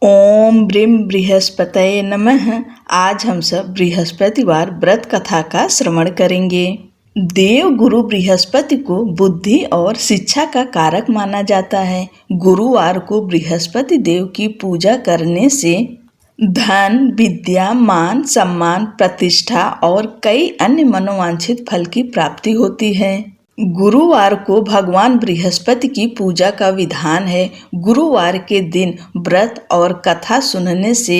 ओम brim बृहस्पतये नमः। आज हम सब बृहस्पतिवार व्रत कथा का श्रवण करेंगे। देव गुरु बृहस्पति को बुद्धि और शिक्षा का कारक माना जाता है। गुरुवार को बृहस्पति देव की पूजा करने से धन, विद्या, मान, सम्मान, प्रतिष्ठा और कई अन्य मनोवांछित फल की प्राप्ति होती है। गुरुवार को भगवान बृहस्पति की पूजा का विधान है। गुरुवार के दिन व्रत और कथा सुनने से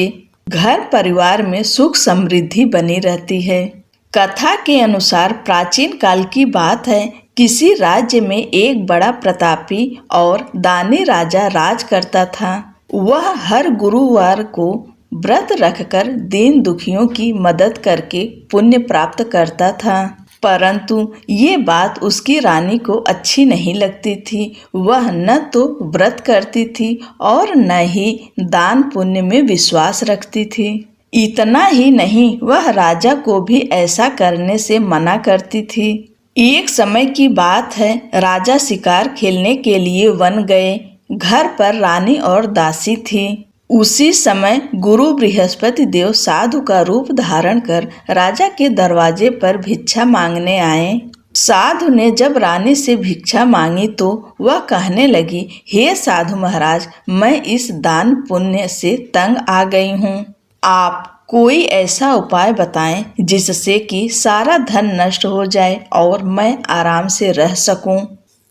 घर परिवार में सुख समृद्धि बनी रहती है। कथा के अनुसार प्राचीन काल की बात है। किसी राज्य में एक बड़ा प्रतापी और दानी राजा राज करता था। वह हर गुरुवार को व्रत रखकर दीन दुखियों की मदद करके पुण्य प्राप्त करता था। परंतु ये बात उसकी रानी को अच्छी नहीं लगती थी। वह न तो व्रत करती थी और न ही दान पुण्य में विश्वास रखती थी। इतना ही नहीं, वह राजा को भी ऐसा करने से मना करती थी। एक समय की बात है, राजा शिकार खेलने के लिए वन गए। घर पर रानी और दासी थी। उसी समय गुरु बृहस्पति देव साधु का रूप धारण कर राजा के दरवाजे पर भिक्षा मांगने आए। साधु ने जब रानी से भिक्षा मांगी तो वह कहने लगी, हे साधु महाराज, मैं इस दान पुण्य से तंग आ गई हूँ। आप कोई ऐसा उपाय बताएं जिससे कि सारा धन नष्ट हो जाए और मैं आराम से रह सकूं।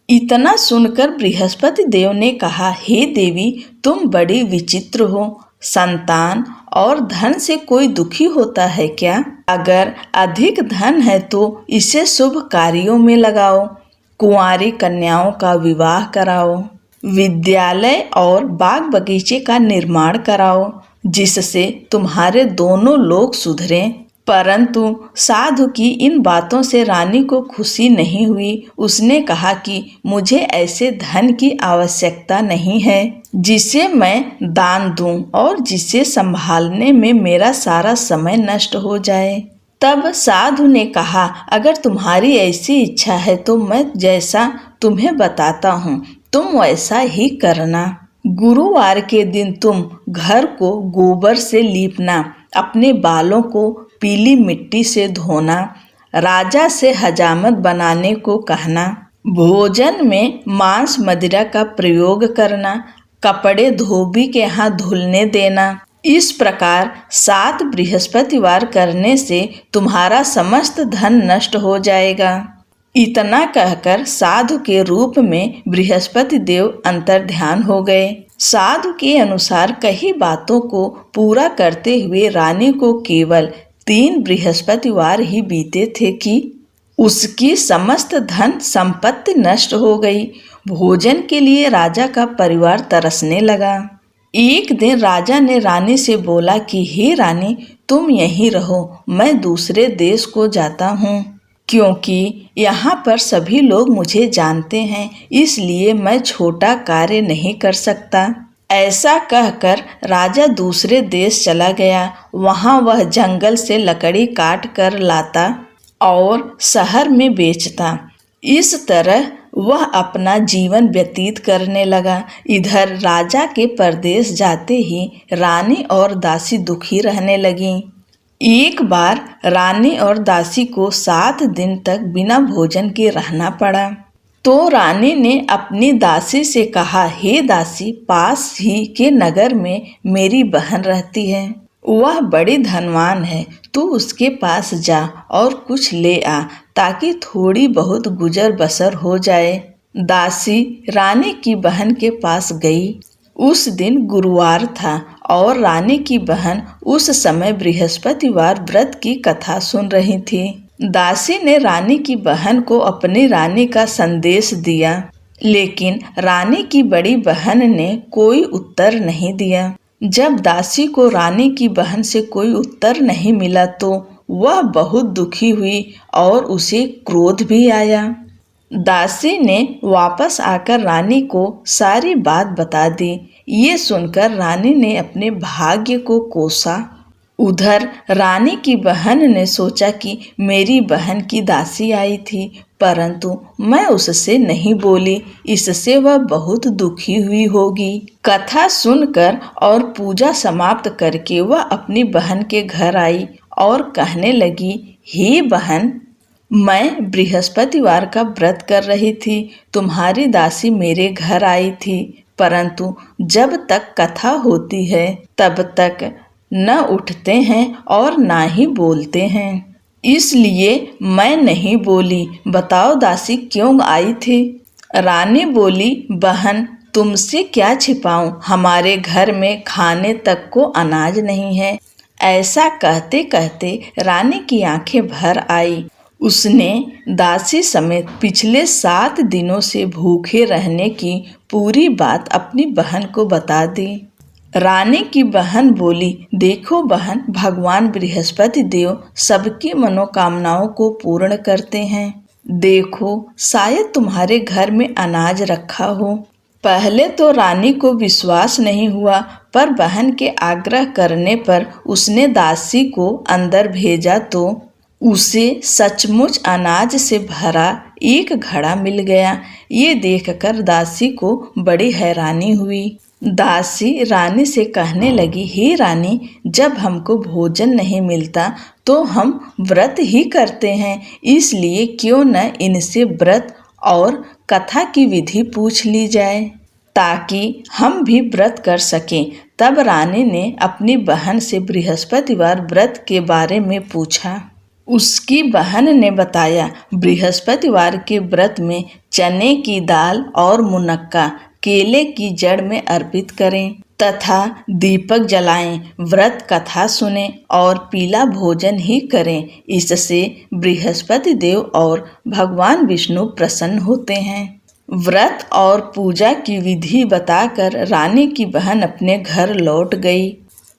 इतना सुनकर बृहस्पति देव ने कहा, हे देवी, तुम बड़ी विचित्र हो। संतान और धन से कोई दुखी होता है क्या? अगर अधिक धन है तो इसे शुभ कार्यों में लगाओ। कुंवारी कन्याओं का विवाह कराओ। विद्यालय और बाग बगीचे का निर्माण कराओ, जिससे तुम्हारे दोनों लोग सुधरें। परंतु साधु की इन बातों से रानी को खुशी नहीं हुई। उसने कहा कि मुझे ऐसे धन की आवश्यकता नहीं है जिसे मैं दान दूं और जिसे संभालने में मेरा सारा समय नष्ट हो जाए। तब साधु ने कहा, अगर तुम्हारी ऐसी इच्छा है तो मैं जैसा तुम्हें बताता हूँ तुम वैसा ही करना। गुरुवार के दिन तुम घर को गोबर से लीपना, अपने बालों को पीली मिट्टी से धोना, राजा से हजामत बनाने को कहना, भोजन में मांस मदिरा का प्रयोग करना, कपड़े धोबी के यहाँ धुलने देना। इस प्रकार 7 बृहस्पतिवार करने से तुम्हारा समस्त धन नष्ट हो जाएगा। इतना कहकर साधु के रूप में बृहस्पति देव अंतर्ध्यान हो गए। साधु के अनुसार कई बातों को पूरा करते हुए रानी को केवल 3 बृहस्पतिवार ही बीते थे कि उसकी समस्त धन संपत्ति नष्ट हो गई। भोजन के लिए राजा का परिवार तरसने लगा। एक दिन राजा ने रानी से बोला कि हे रानी, तुम यहीं रहो, मैं दूसरे देश को जाता हूँ, क्योंकि यहाँ पर सभी लोग मुझे जानते हैं, इसलिए मैं छोटा कार्य नहीं कर सकता। ऐसा कहकर राजा दूसरे देश चला गया। वहाँ वह जंगल से लकड़ी काट कर लाता और शहर में बेचता। इस तरह वह अपना जीवन व्यतीत करने लगा। इधर राजा के परदेश जाते ही रानी और दासी दुखी रहने लगीं। एक बार रानी और दासी को 7 दिन तक बिना भोजन के रहना पड़ा। तो रानी ने अपनी दासी से कहा, हे दासी, पास ही के नगर में मेरी बहन रहती है। वह बड़ी धनवान है, तू उसके पास जा और कुछ ले आ, ताकि थोड़ी बहुत गुजर बसर हो जाए। दासी रानी की बहन के पास गई। उस दिन गुरुवार था और रानी की बहन उस समय बृहस्पतिवार व्रत की कथा सुन रही थी। दासी ने रानी की बहन को अपनी रानी का संदेश दिया, लेकिन रानी की बड़ी बहन ने कोई उत्तर नहीं दिया। जब दासी को रानी की बहन से कोई उत्तर नहीं मिला तो वह बहुत दुखी हुई और उसे क्रोध भी आया। दासी ने वापस आकर रानी को सारी बात बता दी। ये सुनकर रानी ने अपने भाग्य को कोसा। उधर रानी की बहन ने सोचा कि मेरी बहन की दासी आई थी, परंतु मैं उससे नहीं बोली, इससे वह बहुत दुखी हुई होगी। कथा सुनकर और पूजा समाप्त करके वह अपनी बहन के घर आई और कहने लगी, हे बहन, मैं बृहस्पतिवार का व्रत कर रही थी। तुम्हारी दासी मेरे घर आई थी, परंतु जब तक कथा होती है तब तक न उठते हैं और ना ही बोलते हैं, इसलिए मैं नहीं बोली। बताओ दासी क्यों आई थी? रानी बोली, बहन, तुमसे क्या छिपाऊं, हमारे घर में खाने तक को अनाज नहीं है। ऐसा कहते कहते रानी की आंखें भर आई। उसने दासी समेत पिछले 7 दिनों से भूखे रहने की पूरी बात अपनी बहन को बता दी। रानी की बहन बोली, देखो बहन, भगवान बृहस्पति देव सबकी मनोकामनाओं को पूर्ण करते हैं। देखो, शायद तुम्हारे घर में अनाज रखा हो। पहले तो रानी को विश्वास नहीं हुआ, पर बहन के आग्रह करने पर उसने दासी को अंदर भेजा तो उसे सचमुच अनाज से भरा एक घड़ा मिल गया। ये देखकर दासी को बड़ी हैरानी हुई। दासी रानी से कहने लगी, हे रानी, जब हमको भोजन नहीं मिलता तो हम व्रत ही करते हैं, इसलिए क्यों न इनसे व्रत और कथा की विधि पूछ ली जाए ताकि हम भी व्रत कर सकें। तब रानी ने अपनी बहन से बृहस्पतिवार व्रत के बारे में पूछा। उसकी बहन ने बताया, बृहस्पतिवार के व्रत में चने की दाल और मुनक्का केले की जड़ में अर्पित करें तथा दीपक जलाएं, व्रत कथा सुने और पीला भोजन ही करें। इससे बृहस्पति देव और भगवान विष्णु प्रसन्न होते हैं। व्रत और पूजा की विधि बताकर रानी की बहन अपने घर लौट गई।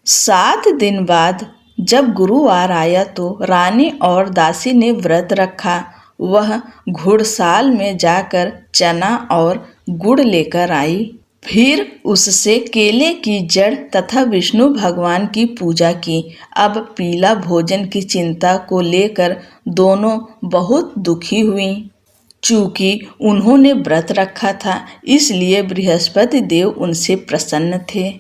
7 दिन बाद जब गुरुवार आया तो रानी और दासी ने व्रत रखा। वह घुड़साल में जाकर चना और गुड़ लेकर आई। फिर उससे केले की जड़ तथा विष्णु भगवान की पूजा की। अब पीला भोजन की चिंता को लेकर दोनों बहुत दुखी हुई। चूँकि उन्होंने व्रत रखा था, इसलिए बृहस्पति देव उनसे प्रसन्न थे।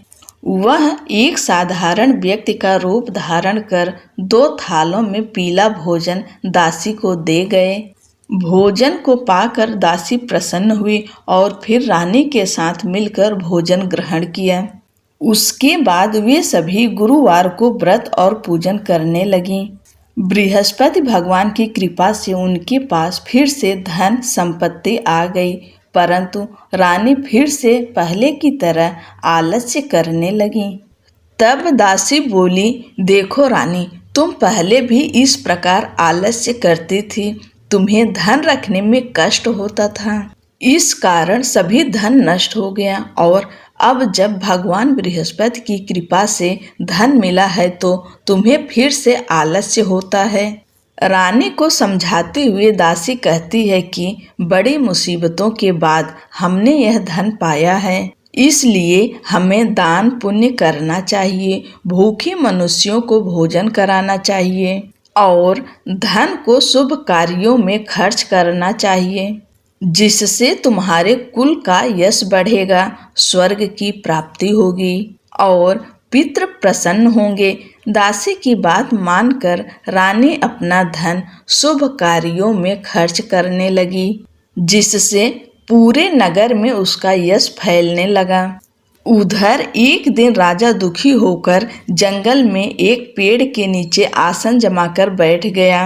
वह एक साधारण व्यक्ति का रूप धारण कर 2 थालों में पीला भोजन दासी को दे गए। भोजन को पाकर दासी प्रसन्न हुई और फिर रानी के साथ मिलकर भोजन ग्रहण किया। उसके बाद वे सभी गुरुवार को व्रत और पूजन करने लगीं। बृहस्पति भगवान की कृपा से उनके पास फिर से धन संपत्ति आ गई, परंतु रानी फिर से पहले की तरह आलस्य करने लगी। तब दासी बोली, देखो रानी, तुम पहले भी इस प्रकार आलस्य करती थी। तुम्हें धन रखने में कष्ट होता था, इस कारण सभी धन नष्ट हो गया, और अब जब भगवान बृहस्पति की कृपा से धन मिला है तो तुम्हें फिर से आलस्य होता है। रानी को समझाते हुए दासी कहती है कि बड़ी मुसीबतों के बाद हमने यह धन पाया है, इसलिए हमें दान पुण्य करना चाहिए, भूखे मनुष्यों को भोजन कराना चाहिए और धन को शुभ कार्यों में खर्च करना चाहिए, जिससे तुम्हारे कुल का यश बढ़ेगा, स्वर्ग की प्राप्ति होगी और पितृ प्रसन्न होंगे। दासी की बात मानकर रानी अपना धन शुभ कार्यों में खर्च करने लगी, जिससे पूरे नगर में उसका यश फैलने लगा। उधर एक दिन राजा दुखी होकर जंगल में एक पेड़ के नीचे आसन जमाकर बैठ गया।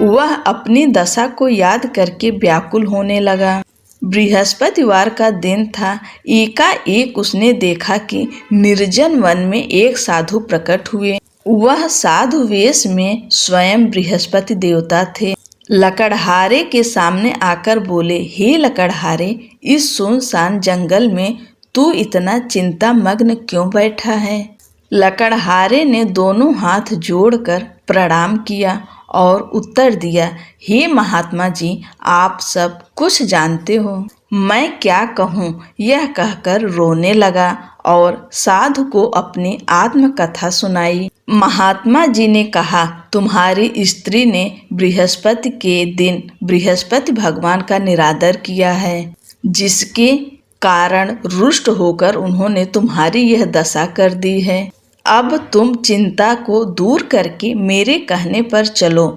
वह अपनी दशा को याद करके व्याकुल होने लगा। बृहस्पतिवार का दिन था। एकाएक उसने देखा कि निर्जन वन में एक साधु प्रकट हुए। वह साधु वेश में स्वयं बृहस्पति देवता थे। लकड़हारे के सामने आकर बोले, हे लकड़हारे, इस सुनसान जंगल में तू इतना चिंता मग्न क्यों बैठा है? लकड़हारे ने दोनों हाथ जोड़कर प्रणाम किया और उत्तर दिया, हे महात्मा जी, आप सब कुछ जानते हो। मैं क्या कहूँ, यह कहकर रोने लगा और साधु को अपनी आत्मकथा सुनाई। महात्मा जी ने कहा, तुम्हारी स्त्री ने बृहस्पति के दिन बृहस्पति भगवान का निरादर किया है, जिसके कारण रुष्ट होकर उन्होंने तुम्हारी यह दशा कर दी है। अब तुम चिंता को दूर करके मेरे कहने पर चलो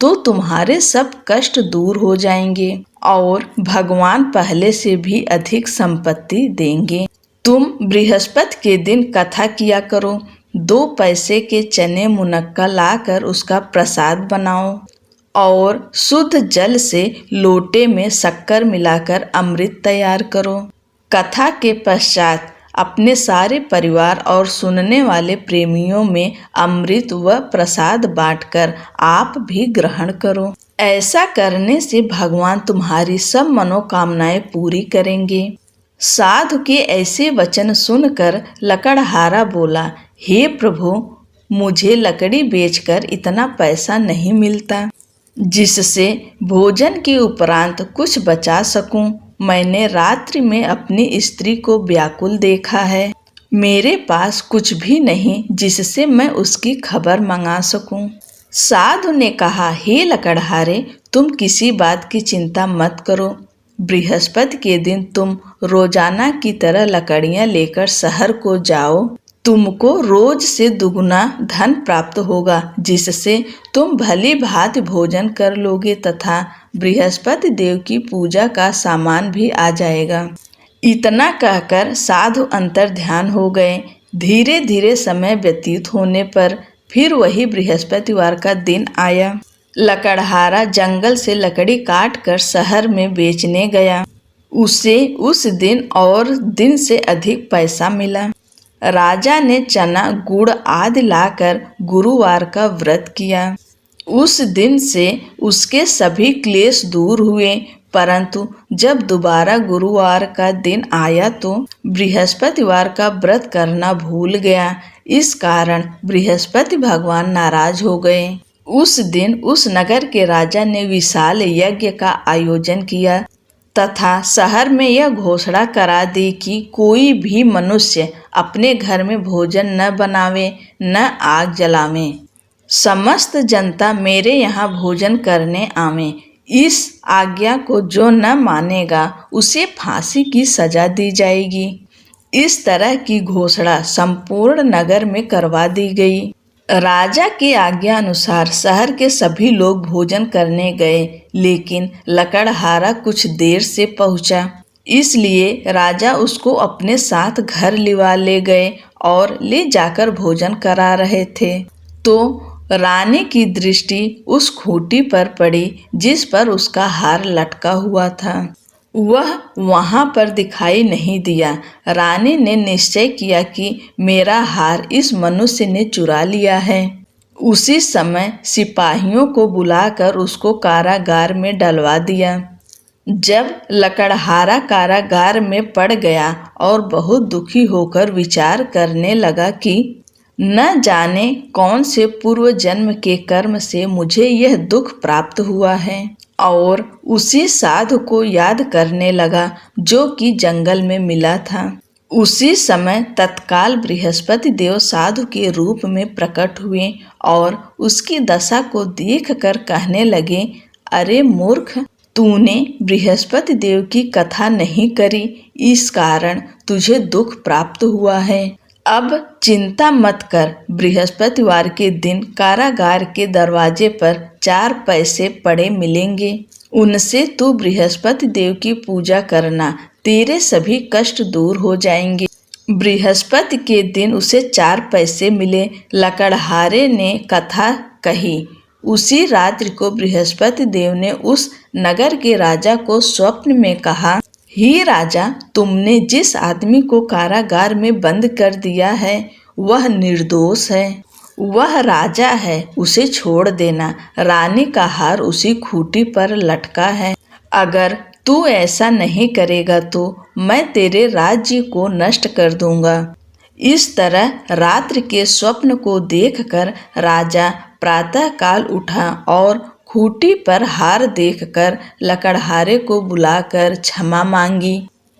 तो तुम्हारे सब कष्ट दूर हो जाएंगे और भगवान पहले से भी अधिक संपत्ति देंगे। तुम बृहस्पति के दिन कथा किया करो। 2 पैसे के चने मुनक्का लाकर उसका प्रसाद बनाओ और शुद्ध जल से लोटे में शक्कर मिलाकर अमृत तैयार करो। कथा के पश्चात अपने सारे परिवार और सुनने वाले प्रेमियों में अमृत व प्रसाद बांटकर आप भी ग्रहण करो। ऐसा करने से भगवान तुम्हारी सब मनोकामनाएं पूरी करेंगे। साधु के ऐसे वचन सुनकर लकड़हारा बोला, हे प्रभु, मुझे लकड़ी बेचकर इतना पैसा नहीं मिलता जिससे भोजन के उपरांत कुछ बचा सकूं। मैंने रात्रि में अपनी स्त्री को व्याकुल देखा है। मेरे पास कुछ भी नहीं जिससे मैं उसकी खबर मंगा सकूं। साधु ने कहा, हे लकड़हारे, तुम किसी बात की चिंता मत करो। बृहस्पति के दिन तुम रोजाना की तरह लकड़ियां लेकर शहर को जाओ। तुमको रोज से दुगुना धन प्राप्त होगा, जिससे तुम भली भांति भोजन कर लोगे तथा बृहस्पति देव की पूजा का सामान भी आ जाएगा। इतना कहकर साधु अंतर ध्यान हो गए। धीरे धीरे समय व्यतीत होने पर फिर वही बृहस्पतिवार का दिन आया। लकड़हारा जंगल से लकड़ी काट कर शहर में बेचने गया। उसे उस दिन और दिन से अधिक पैसा मिला। राजा ने चना, गुड़ आदि लाकर गुरुवार का व्रत किया। उस दिन से उसके सभी क्लेश दूर हुए, परंतु जब दोबारा गुरुवार का दिन आया तो बृहस्पतिवार का व्रत करना भूल गया। इस कारण बृहस्पति भगवान नाराज हो गए। उस दिन उस नगर के राजा ने विशाल यज्ञ का आयोजन किया तथा शहर में यह घोषणा करा दी कि कोई भी मनुष्य अपने घर में भोजन न बनावे न आग जलावे। समस्त जनता मेरे यहाँ भोजन करने आवे। इस आज्ञा को जो न मानेगा उसे फांसी की सजा दी जाएगी। इस तरह की घोषणा संपूर्ण नगर में करवा दी गई। राजा की आज्ञा अनुसार शहर के सभी लोग भोजन करने गए, लेकिन लकड़हारा कुछ देर से पहुंचा। इसलिए राजा उसको अपने साथ घर लिवा ले गए और ले जाकर भोजन करा रहे थे तो रानी की दृष्टि उस खूंटी पर पड़ी जिस पर उसका हार लटका हुआ था। वह वहां पर दिखाई नहीं दिया। रानी ने निश्चय किया कि मेरा हार इस मनुष्य ने चुरा लिया है। उसी समय सिपाहियों को बुलाकर उसको कारागार में डलवा दिया। जब लकड़हारा कारागार में पड़ गया और बहुत दुखी होकर विचार करने लगा कि न जाने कौन से पूर्व जन्म के कर्म से मुझे यह दुख प्राप्त हुआ है, और उसी साधु को याद करने लगा जो कि जंगल में मिला था। उसी समय तत्काल बृहस्पति देव साधु के रूप में प्रकट हुए और उसकी दशा को देखकर कहने लगे, अरे मूर्ख, तूने बृहस्पति देव की कथा नहीं करी, इस कारण तुझे दुख प्राप्त हुआ है। अब चिंता मत कर। बृहस्पतिवार के दिन कारागार के दरवाजे पर 4 पैसे पड़े मिलेंगे। उनसे तू बृहस्पति देव की पूजा करना, तेरे सभी कष्ट दूर हो जाएंगे। बृहस्पति के दिन उसे 4 पैसे मिले। लकड़हारे ने कथा कही। उसी रात्रि को बृहस्पति देव ने उस नगर के राजा को स्वप्न में कहा, हे राजा, तुमने जिस आदमी को कारागार में बंद कर दिया है वह निर्दोष है। वह राजा है, उसे छोड़ देना। रानी का हार उसी खूंटी पर लटका है। अगर तू ऐसा नहीं करेगा तो मैं तेरे राज्य को नष्ट कर दूंगा। इस तरह रात्रि के स्वप्न को देखकर राजा प्रातःकाल उठा और खूंटी पर हार देखकर लकड़हारे को बुलाकर क्षमा मांगी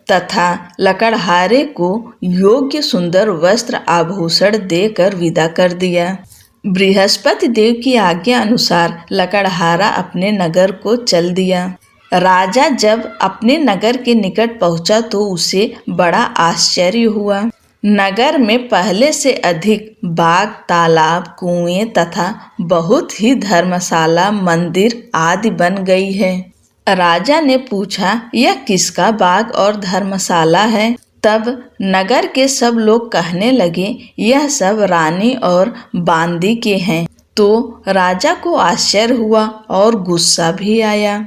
तथा लकड़हारे को योग्य सुंदर वस्त्र आभूषण देकर विदा कर दिया। बृहस्पति देव की आज्ञा अनुसार लकड़हारा अपने नगर को चल दिया। राजा जब अपने नगर के निकट पहुंचा तो उसे बड़ा आश्चर्य हुआ। नगर में पहले से अधिक बाग, तालाब, कुएं तथा बहुत ही धर्मशाला, मंदिर आदि बन गई है। राजा ने पूछा, यह किसका बाग और धर्मशाला है? तब नगर के सब लोग कहने लगे, यह सब रानी और बांदी के हैं। तो राजा को आश्चर्य हुआ और गुस्सा भी आया।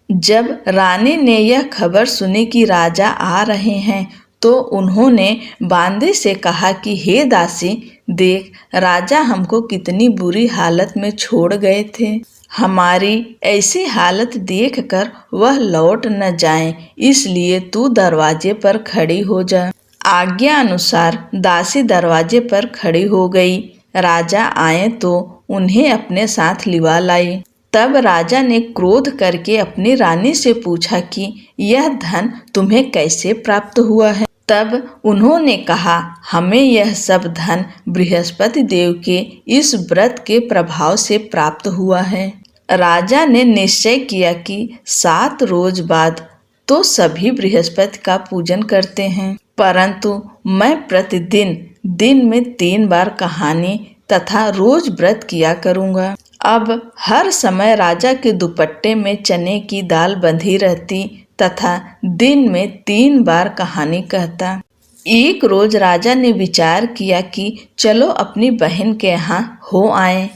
जब रानी ने यह खबर सुनी कि राजा आ रहे हैं तो उन्होंने बांदी से कहा कि हे दासी, देख, राजा हमको कितनी बुरी हालत में छोड़ गए थे। हमारी ऐसी हालत देखकर वह लौट न जाएं, इसलिए तू दरवाजे पर खड़ी हो जा। आज्ञा अनुसार दासी दरवाजे पर खड़ी हो गई। राजा आए तो उन्हें अपने साथ लिवा लाई। तब राजा ने क्रोध करके अपनी रानी से पूछा कि यह धन तुम्हें कैसे प्राप्त हुआ है? तब उन्होंने कहा, हमें यह सब धन बृहस्पति देव के इस व्रत के प्रभाव से प्राप्त हुआ है। राजा ने निश्चय किया कि 7 रोज बाद तो सभी बृहस्पति का पूजन करते हैं, परंतु मैं प्रतिदिन दिन में 3 बार कहानी तथा रोज व्रत किया करूँगा। अब हर समय राजा के दुपट्टे में चने की दाल बंधी रहती तथा दिन में 3 बार कहानी कहता। एक रोज राजा ने विचार किया कि चलो अपनी बहन के यहाँ हो आए।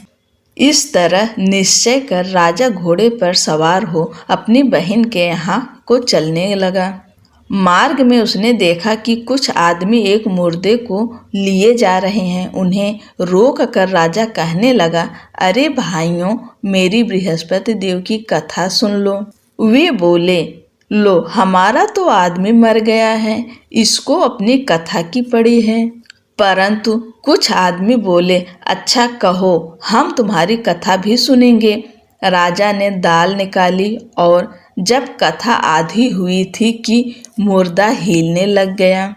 इस तरह निश्चय कर राजा घोड़े पर सवार हो अपनी बहन के यहाँ को चलने लगा। मार्ग में उसने देखा कि कुछ आदमी एक मुर्दे को लिए जा रहे हैं। उन्हें रोक कर राजा कहने लगा, अरे भाइयों, मेरी बृहस्पति देव की कथा सुन लो। वे बोले, लो, हमारा तो आदमी मर गया है, इसको अपनी कथा की पड़ी है। परंतु कुछ आदमी बोले, अच्छा कहो, हम तुम्हारी कथा भी सुनेंगे। राजा ने दाल निकाली और जब कथा आधी हुई थी कि मुर्दा हिलने लग गया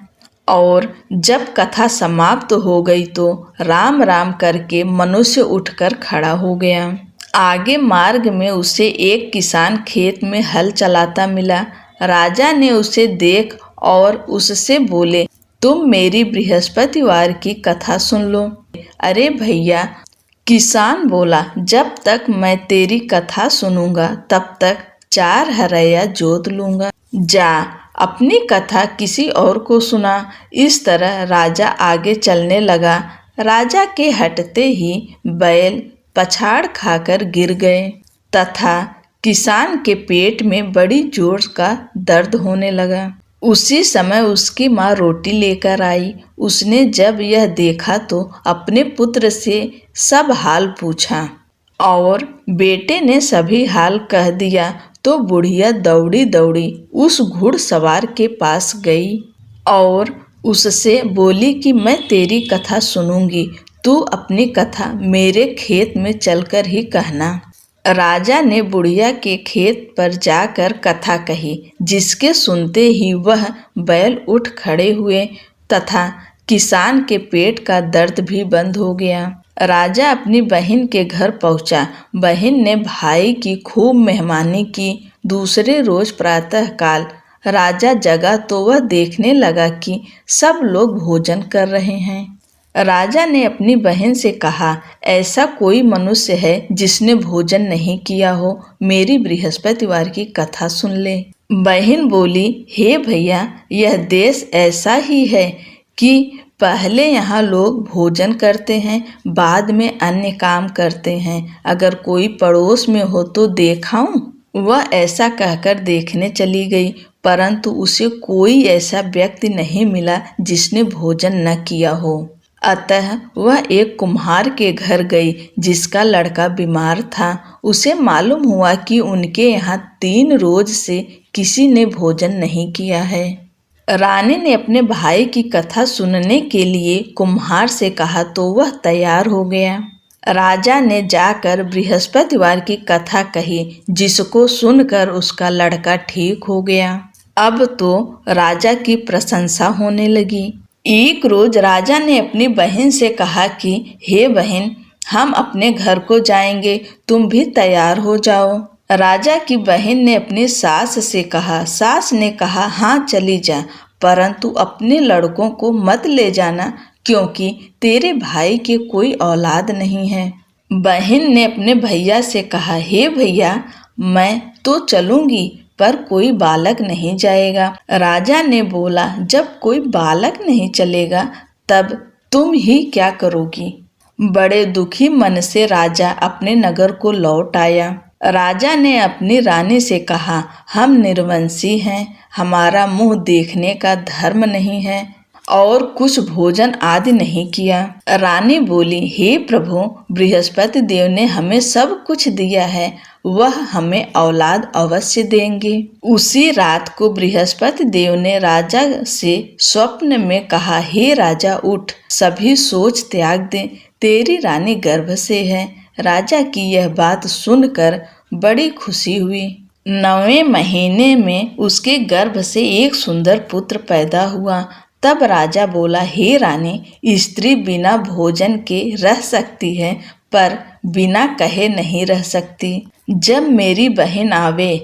और जब कथा समाप्त हो गई तो राम राम करके मनुष्य उठकर खड़ा हो गया। आगे मार्ग में उसे एक किसान खेत में हल चलाता मिला। राजा ने उसे देख और उससे बोले, तुम मेरी बृहस्पतिवार की कथा सुन लो। अरे भैया, किसान बोला, जब तक मैं तेरी कथा सुनूंगा तब तक 4 हरैया जोत लूंगा। जा, अपनी कथा किसी और को सुना। इस तरह राजा आगे चलने लगा। राजा के हटते ही बैल पछाड़ खाकर गिर गए तथा किसान के पेट में बड़ी जोर का दर्द होने लगा। उसी समय उसकी माँ रोटी लेकर आई। उसने जब यह देखा तो अपने पुत्र से सब हाल पूछा और बेटे ने सभी हाल कह दिया। तो बुढ़िया दौड़ी दौड़ी उस घुड़सवार के पास गई और उससे बोली कि मैं तेरी कथा सुनूंगी, तू अपनी कथा मेरे खेत में चलकर ही कहना। राजा ने बुढ़िया के खेत पर जाकर कथा कही, जिसके सुनते ही वह बैल उठ खड़े हुए तथा किसान के पेट का दर्द भी बंद हो गया। राजा अपनी बहन के घर पहुंचा। बहन ने भाई की खूब मेहमानी की। दूसरे रोज प्रातःकाल राजा जगा तो वह देखने लगा कि सब लोग भोजन कर रहे हैं। राजा ने अपनी बहन से कहा, ऐसा कोई मनुष्य है जिसने भोजन नहीं किया हो, मेरी बृहस्पतिवार की कथा सुन ले। बहन बोली, हे भैया, यह देश ऐसा ही है कि पहले यहाँ लोग भोजन करते हैं, बाद में अन्य काम करते हैं। अगर कोई पड़ोस में हो तो देखाऊं? वह ऐसा कहकर देखने चली गई, परंतु उसे कोई ऐसा व्यक्ति नहीं मिला जिसने भोजन न किया हो। अतः वह एक कुम्हार के घर गई जिसका लड़का बीमार था। उसे मालूम हुआ कि उनके यहाँ 3 रोज से किसी ने भोजन नहीं किया है। रानी ने अपने भाई की कथा सुनने के लिए कुम्हार से कहा तो वह तैयार हो गया। राजा ने जाकर बृहस्पतिवार की कथा कही, जिसको सुनकर उसका लड़का ठीक हो गया। अब तो राजा की प्रशंसा होने लगी। एक रोज राजा ने अपनी बहन से कहा कि हे बहन, हम अपने घर को जाएंगे, तुम भी तैयार हो जाओ। राजा की बहन ने अपनी सास से कहा। सास ने कहा, हाँ चली जा, परंतु अपने लड़कों को मत ले जाना, क्योंकि तेरे भाई के कोई औलाद नहीं है। बहन ने अपने भैया से कहा, हे भैया, मैं तो चलूंगी, पर कोई बालक नहीं जाएगा। राजा ने बोला, जब कोई बालक नहीं चलेगा तब तुम ही क्या करोगी। बड़े दुखी मन से राजा अपने नगर को लौट आया। राजा ने अपनी रानी से कहा, हम निर्वंशी हैं, हमारा मुंह देखने का धर्म नहीं है और कुछ भोजन आदि नहीं किया। रानी बोली, हे प्रभु, बृहस्पति देव ने हमें सब कुछ दिया है, वह हमें औलाद अवश्य देंगे। उसी रात को बृहस्पति देव ने राजा से स्वप्न में कहा, हे राजा उठ, सभी सोच त्याग दे, तेरी रानी गर्भ से है। राजा की यह बात सुनकर बड़ी खुशी हुई। 9वें महीने में उसके गर्भ से एक सुंदर पुत्र पैदा हुआ। तब राजा बोला, हे रानी, स्त्री बिना भोजन के रह सकती है, पर बिना कहे नहीं रह सकती। जब मेरी बहन आवे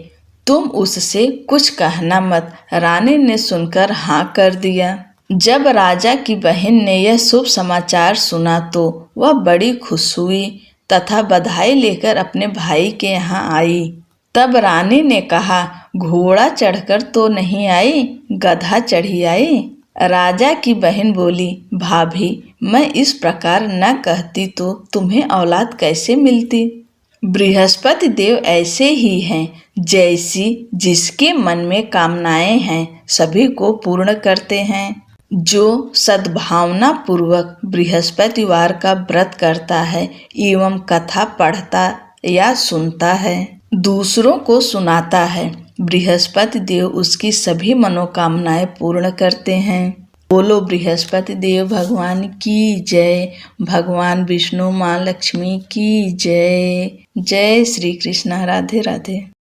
तुम उससे कुछ कहना मत। रानी ने सुनकर हाँ कर दिया। जब राजा की बहन ने यह शुभ समाचार सुना तो वह बड़ी खुश हुई तथा बधाई लेकर अपने भाई के यहाँ आई। तब रानी ने कहा, घोड़ा चढ़कर तो नहीं आई, गधा चढ़ी आई। राजा की बहन बोली, भाभी, मैं इस प्रकार न कहती तो तुम्हें औलाद कैसे मिलती। बृहस्पति देव ऐसे ही हैं, जैसी जिसके मन में कामनाएं हैं सभी को पूर्ण करते हैं। जो सद्भावना पूर्वक बृहस्पतिवार का व्रत करता है एवं कथा पढ़ता या सुनता है, दूसरों को सुनाता है, बृहस्पति देव उसकी सभी मनोकामनाएं पूर्ण करते हैं। बोलो बृहस्पति देव भगवान की जय। भगवान विष्णु, माँ लक्ष्मी की जय। जय श्री कृष्ण। राधे राधे।